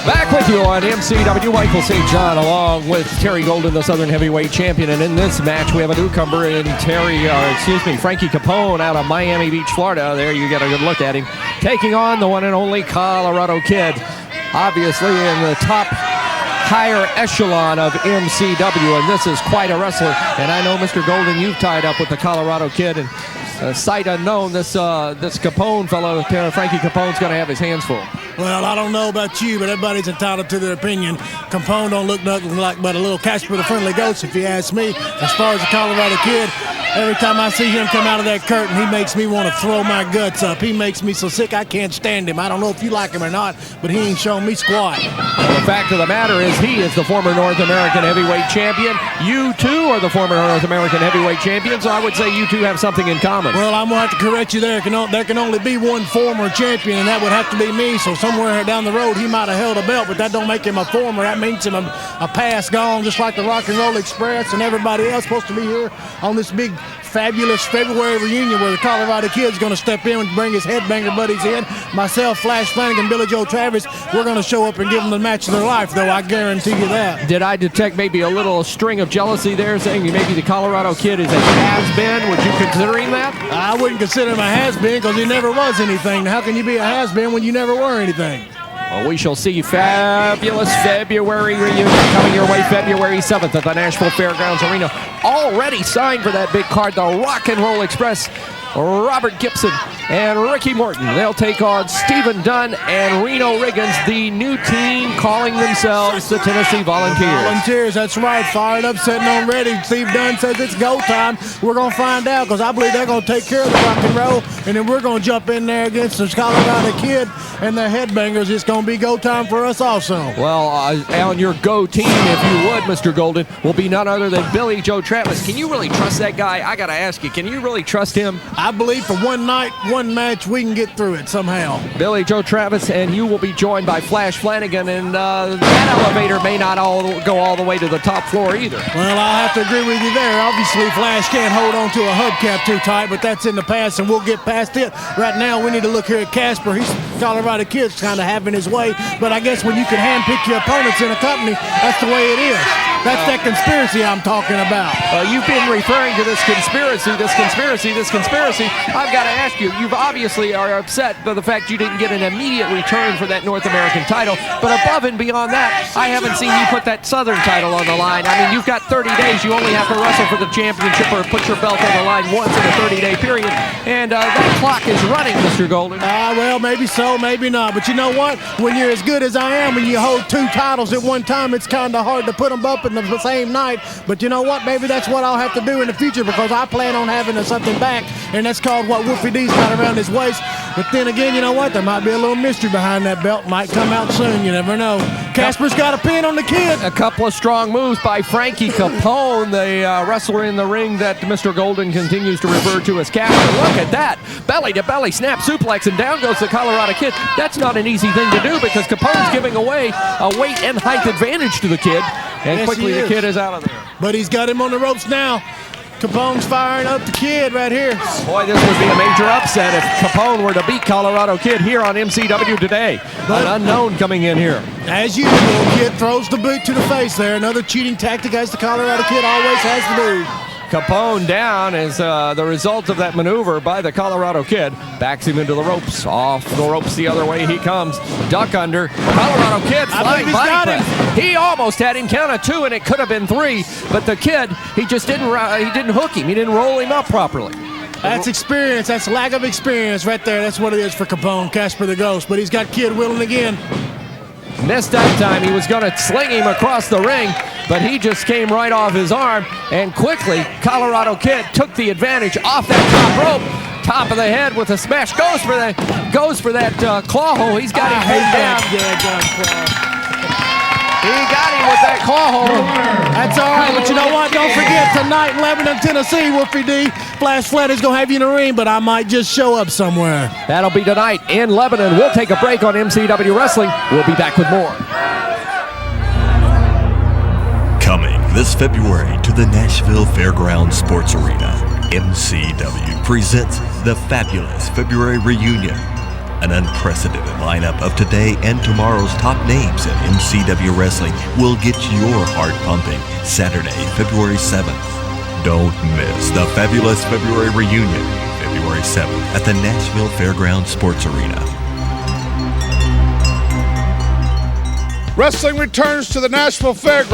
Back with you on MCW. Michael St. John along with Terry Golden, the Southern Heavyweight Champion. And in this match, we have a newcomer in Frankie Capone out of Miami Beach, Florida. There you get a good look at him. Taking on the one and only Colorado Kid. Obviously in the top higher echelon of MCW, and this is quite a wrestler. And I know, Mr. Golden, you've tied up with the Colorado Kid, and sight unknown, this Capone fellow, Frankie Capone's going to have his hands full. Well, I don't know about you, but everybody's entitled to their opinion. Capone don't look nothing like but a little Casper the Friendly Ghost, if you ask me. As far as the Colorado Kid, every time I see him come out of that curtain, he makes me want to throw my guts up. He makes me so sick I can't stand him. I don't know if you like him or not, but he ain't shown me squat. Well, the fact of the matter is he is the former North American Heavyweight Champion. You, too, are the former North American Heavyweight Champion, so I would say you two have something in common. Well, I'm going to have to correct you there. There can only be one former champion, and that would have to be me. So somewhere down the road, he might have held a belt, but that don't make him a former. That makes him a past gone, just like the Rock and Roll Express and everybody else supposed to be here on this big, fabulous February reunion where the Colorado Kid's going to step in and bring his headbanger buddies in. Myself, Flash Flanagan, Billy Joe Travis, we're going to show up and give them the match of their life, though. I guarantee you that. Did I detect maybe a little string of jealousy there, saying maybe the Colorado Kid is a has-been? Would you consider him that? I wouldn't consider him a has-been because he never was anything. How can you be a has-been when you never were anything? Well, we shall see fabulous February reunion coming your way February 7th at the Nashville Fairgrounds Arena. Already signed for that big card, the Rock and Roll Express, Robert Gibson and Ricky Morton. They'll take on Stephen Dunn and Reno Riggins, the new team calling themselves the Tennessee Volunteers. Volunteers, that's right. Fired up, sitting on ready. Steve Dunn says it's go time. We're going to find out because I believe they're going to take care of the rock and roll, and then we're going to jump in there against the Colorado Kid and the headbangers. It's going to be go time for us also. Well, on your go team, if you would, Mr. Golden, will be none other than Billy Joe Travis. Can you really trust that guy? I got to ask you, can you really trust him? I believe for one night, one match, we can get through it somehow. Billy Joe Travis, and you will be joined by Flash Flanagan, and that elevator may not go all the way to the top floor either. Well, I'll have to agree with you there. Obviously, Flash can't hold on to a hubcap too tight, but that's in the past, and we'll get past it. Right now, we need to look here at Casper. He's Colorado Kid's kind of having his way, but I guess when you can handpick your opponents in a company, that's the way it is. That's that conspiracy I'm talking about. You've been referring to this conspiracy. I've got to ask you, you've obviously are upset by the fact you didn't get an immediate return for that North American title, but above and beyond that, I haven't seen you put that Southern title on the line. I mean, you've got 30 days. You only have to wrestle for the championship or put your belt on the line once in a 30-day period, and that clock is running, Mr. Golden. Well, maybe so, maybe not, but you know what? When you're as good as I am and you hold two titles at one time, it's kind of hard to put them up in the same night, but you know what? Maybe that's what I'll have to do in the future because I plan on having something back, and that's called what Wolfie D's got around his waist. But then again, you know what? There might be a little mystery behind that belt. Might come out soon. You never know. Casper's got a pin on the Kid. A couple of strong moves by Frankie Capone, the wrestler in the ring that Mr. Golden continues to refer to as Casper. Look at that. Belly-to-belly snap suplex, and down goes the Colorado Kid. That's not an easy thing to do because Capone's giving away a weight and height advantage to the Kid, and yes, quickly the Kid is out of there. But he's got him on the ropes now. Capone's firing up the Kid right here. Boy, this would be a major upset if Capone were to beat Colorado Kid here on MCW today. But an unknown coming in here. As usual, Kid throws the boot to the face there. Another cheating tactic as the Colorado Kid always has to do. Capone down as the result of that maneuver by the Colorado Kid. Backs him into the ropes. Off the ropes the other way he comes. Duck under. Colorado Kid flying body press. He almost had him count of two, and it could have been three. But the Kid, he just didn't hook him. He didn't roll him up properly. That's experience. That's lack of experience right there. That's what it is for Capone, Casper the Ghost. But he's got Kid willing again. Missed that time. He was going to sling him across the ring, but he just came right off his arm, and quickly Colorado Kid took the advantage off that top rope. Top of the head with a smash. Goes for that claw hole. He's got him pinned down. He got him with that claw hold. That's all right, but you know what? Don't forget, tonight in Lebanon, Tennessee, Wolfie D, Flash Flat is going to have you in the ring, but I might just show up somewhere. That'll be tonight in Lebanon. We'll take a break on MCW Wrestling. We'll be back with more. Coming this February to the Nashville Fairgrounds Sports Arena, MCW presents the fabulous February reunion. An unprecedented lineup of today and tomorrow's top names in MCW Wrestling will get your heart pumping Saturday, February 7th. Don't miss the fabulous February reunion, February 7th at the Nashville Fairgrounds Sports Arena. Wrestling returns to the Nashville Fairgrounds